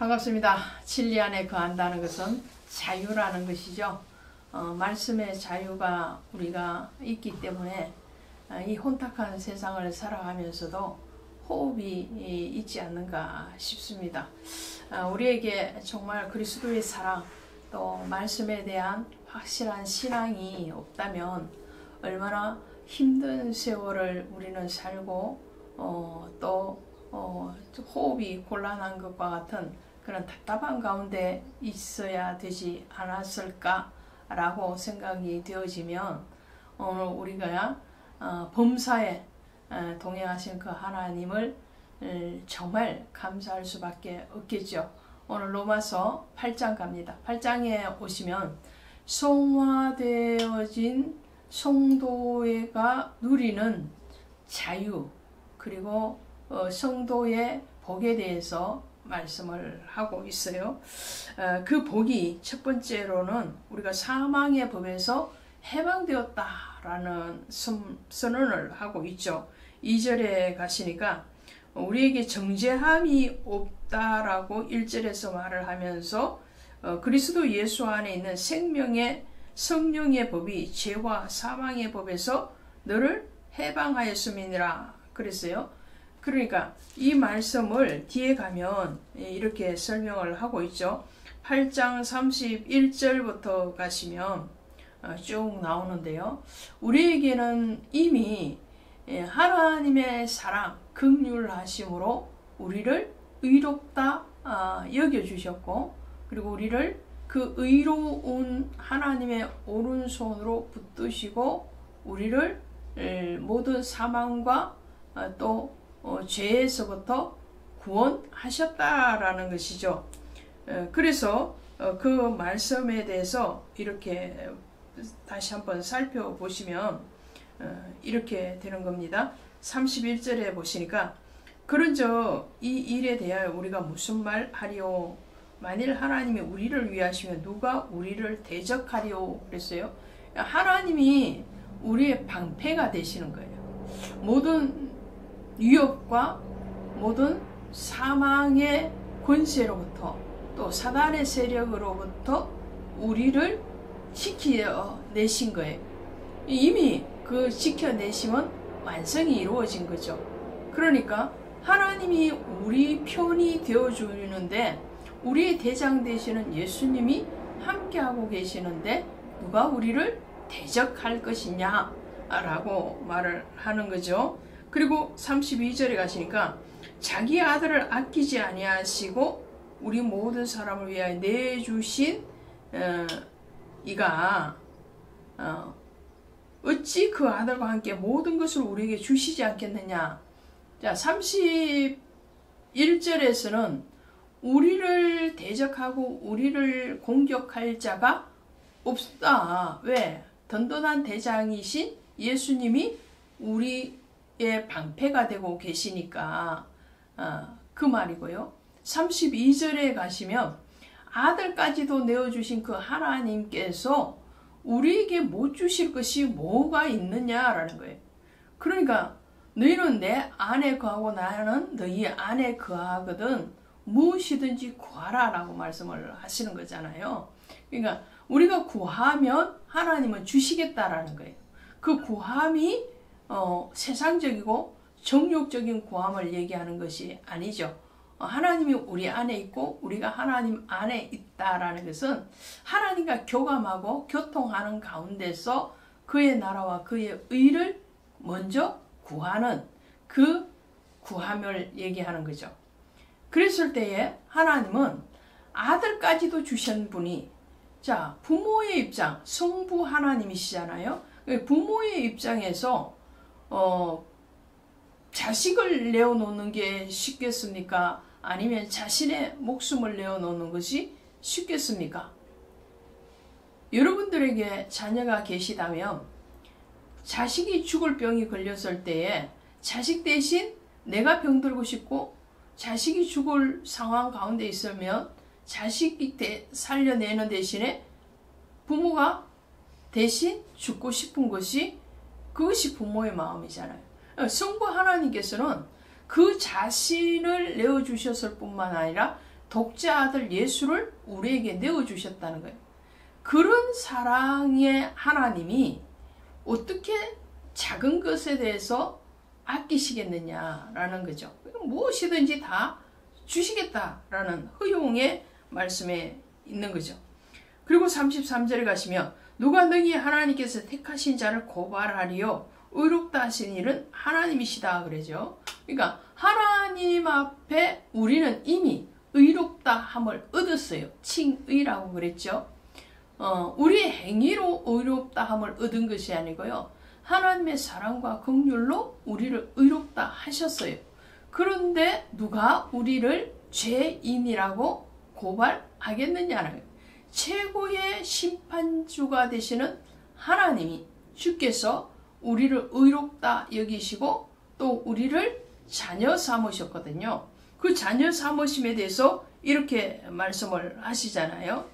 반갑습니다. 진리 안에 거한다는 것은 자유라는 것이죠. 말씀의 자유가 우리가 있기 때문에 이 혼탁한 세상을 살아가면서도 호흡이 있지 않는가 싶습니다. 우리에게 정말 그리스도의 사랑 또 말씀에 대한 확실한 신앙이 없다면 얼마나 힘든 세월을 우리는 살고 또 호흡이 곤란한 것과 같은 그런 답답한 가운데 있어야 되지 않았을까 라고 생각이 되어지면 오늘 우리가 범사에 동행하신 그 하나님을 정말 감사할 수밖에 없겠죠. 오늘 로마서 8장 갑니다. 8장에 오시면 성화되어진 성도가 누리는 자유 그리고 성도의 복에 대해서 말씀을 하고 있어요. 그 복이 첫 번째로는 우리가 사망의 법에서 해방되었다라는 선언을 하고 있죠. 2절에 가시니까 우리에게 정죄함이 없다라고 1절에서 말을 하면서 그리스도 예수 안에 있는 생명의 성령의 법이 죄와 사망의 법에서 너를 해방하였음이니라 그랬어요. 그러니까 이 말씀을 뒤에 가면 이렇게 설명을 하고 있죠. 8장 31절부터 가시면 쭉 나오는데요. 우리에게는 이미 하나님의 사랑, 긍휼하심으로 우리를 의롭다 여겨주셨고 그리고 우리를 그 의로운 하나님의 오른손으로 붙드시고 우리를 모든 사망과 또 죄에서부터 구원하셨다라는 것이죠. 그래서 그 말씀에 대해서 이렇게 다시 한번 살펴보시면 이렇게 되는 겁니다. 31절에 보시니까 그런즉 이 일에 대하여 우리가 무슨 말 하리오? 만일 하나님이 우리를 위하시면 누가 우리를 대적하리오? 그랬어요. 하나님이 우리의 방패가 되시는 거예요. 모든 위협과 모든 사망의 권세로부터 또 사단의 세력으로부터 우리를 지켜내신 거예요. 이미 그 지켜내심은 완성이 이루어진 거죠. 그러니까 하나님이 우리 편이 되어주는데 우리의 대장 되시는 예수님이 함께하고 계시는데 누가 우리를 대적할 것이냐 라고 말을 하는 거죠. 그리고 32절에 가시니까 자기 아들을 아끼지 아니하시고 우리 모든 사람을 위하여 내주신 이가 어찌 그 아들과 함께 모든 것을 우리에게 주시지 않겠느냐. 자, 31절에서는 우리를 대적하고 우리를 공격할 자가 없다. 왜? 든든한 대장이신 예수님이 우리의 방패가 되고 계시니까 그 말이고요. 32절에 가시면 아들까지도 내어주신 그 하나님께서 우리에게 못 주실 것이 뭐가 있느냐라는 거예요. 그러니까 너희는 내 안에 거하고 나는 너희 안에 거하거든 무엇이든지 구하라 라고 말씀을 하시는 거잖아요. 그러니까 우리가 구하면 하나님은 주시겠다라는 거예요. 그 구함이 세상적이고 정욕적인 구함을 얘기하는 것이 아니죠. 하나님이 우리 안에 있고 우리가 하나님 안에 있다라는 것은 하나님과 교감하고 교통하는 가운데서 그의 나라와 그의 의를 먼저 구하는 그 구함을 얘기하는 거죠. 그랬을 때에 하나님은 아들까지도 주신 분이 자 부모의 입장, 성부 하나님이시잖아요. 부모의 입장에서 자식을 내어놓는 게 쉽겠습니까? 아니면 자신의 목숨을 내어놓는 것이 쉽겠습니까? 여러분들에게 자녀가 계시다면 자식이 죽을 병이 걸렸을 때에 자식 대신 내가 병들고 싶고 자식이 죽을 상황 가운데 있으면 자식이 살려내는 대신에 부모가 대신 죽고 싶은 것이 그것이 부모의 마음이잖아요. 성부 하나님께서는 그 자신을 내어주셨을 뿐만 아니라 독자 아들 예수를 우리에게 내어주셨다는 거예요. 그런 사랑의 하나님이 어떻게 작은 것에 대해서 아끼시겠느냐라는 거죠. 무엇이든지 다 주시겠다라는 허용의 말씀에 있는 거죠. 그리고 33절에 가시면 누가 너희 하나님께서 택하신 자를 고발하리요 의롭다 하신 일은 하나님이시다 그러죠. 그러니까 하나님 앞에 우리는 이미 의롭다 함을 얻었어요. 칭의라고 그랬죠. 우리의 행위로 의롭다 함을 얻은 것이 아니고요. 하나님의 사랑과 긍휼로 우리를 의롭다 하셨어요. 그런데 누가 우리를 죄인이라고 고발하겠느냐는 거예요. 최고의 심판주가 되시는 하나님이 주께서 우리를 의롭다 여기시고 또 우리를 자녀 삼으셨거든요. 그 자녀 삼으심에 대해서 이렇게 말씀을 하시잖아요.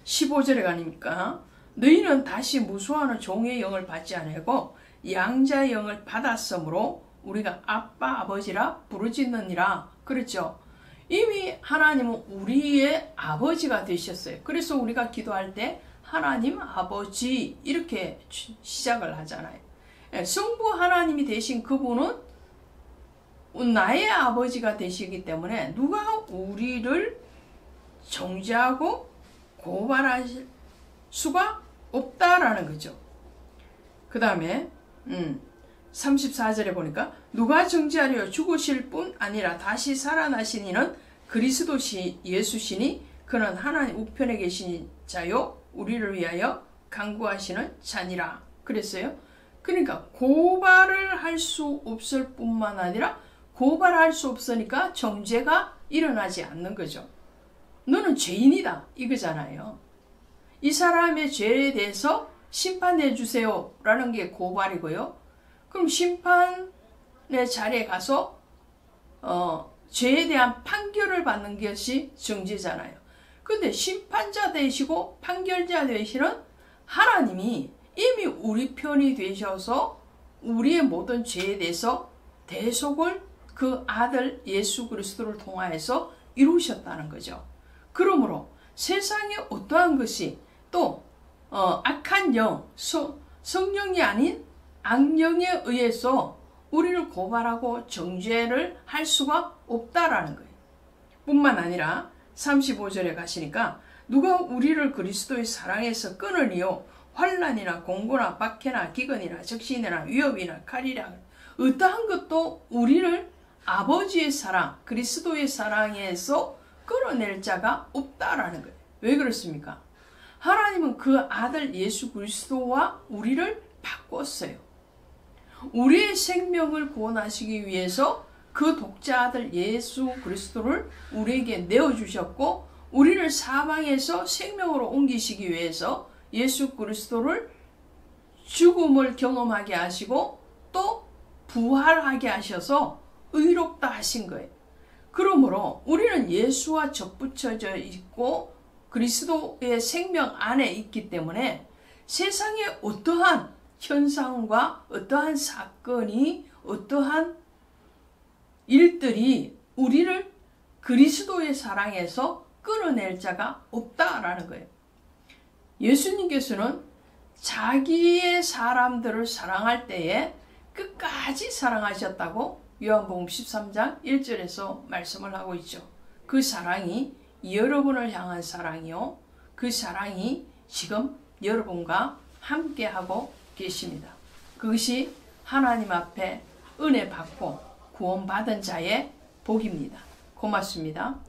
15절에 가니까 너희는 다시 무수하는 종의 영을 받지 아니하고 양자의 영을 받았으므로 우리가 아빠 아버지라 부르짖느니라 그랬죠. 이미 하나님은 우리의 아버지가 되셨어요. 그래서 우리가 기도할 때 하나님 아버지 이렇게 시작을 하잖아요. 성부 하나님이 되신 그분은 나의 아버지가 되시기 때문에 누가 우리를 정죄하고 고발할 수가 없다라는 거죠. 그 다음에 34절에 보니까 누가 정죄하려 죽으실 뿐 아니라 다시 살아나신 이는 그리스도 예수시니 그는 하나님 우편에 계신 자요 우리를 위하여 간구하시는 자니라 그랬어요. 그러니까 고발을 할 수 없을 뿐만 아니라 고발할 수 없으니까 정죄가 일어나지 않는 거죠. 너는 죄인이다 이거잖아요. 이 사람의 죄에 대해서 심판해 주세요 라는 게 고발이고요. 그럼 심판의 자리에 가서 죄에 대한 판결을 받는 것이 정죄잖아요. 근데 심판자 되시고 판결자 되시는 하나님이 이미 우리 편이 되셔서 우리의 모든 죄에 대해서 대속을 그 아들 예수 그리스도를 통하여서 이루셨다는 거죠. 그러므로 세상에 어떠한 것이 또 악한 영, 성령이 아닌 악령에 의해서 우리를 고발하고 정죄를 할 수가 없다라는 거예요. 뿐만 아니라 35절에 가시니까 누가 우리를 그리스도의 사랑에서 끊으리요 환난이나 공고나 박해나 기근이나 적신이나 위협이나 칼이라 어떠한 것도 우리를 아버지의 사랑 그리스도의 사랑에서 끌어낼 자가 없다라는 거예요. 왜 그렇습니까? 하나님은 그 아들 예수 그리스도와 우리를 바꿨어요. 우리의 생명을 구원하시기 위해서 그 독자 아들 예수 그리스도를 우리에게 내어주셨고 우리를 사망에서 생명으로 옮기시기 위해서 예수 그리스도를 죽음을 경험하게 하시고 또 부활하게 하셔서 의롭다 하신 거예요. 그러므로 우리는 예수와 접붙여져 있고 그리스도의 생명 안에 있기 때문에 세상의 어떠한 현상과 어떠한 사건이 어떠한 일들이 우리를 그리스도의 사랑에서 끌어낼 자가 없다라는 거예요. 예수님께서는 자기의 사람들을 사랑할 때에 끝까지 사랑하셨다고 요한복음 13장 1절에서 말씀을 하고 있죠. 그 사랑이 여러분을 향한 사랑이요. 그 사랑이 지금 여러분과 함께하고 계십니다. 그것이 하나님 앞에 은혜 받고 구원받은 자의 복입니다. 고맙습니다.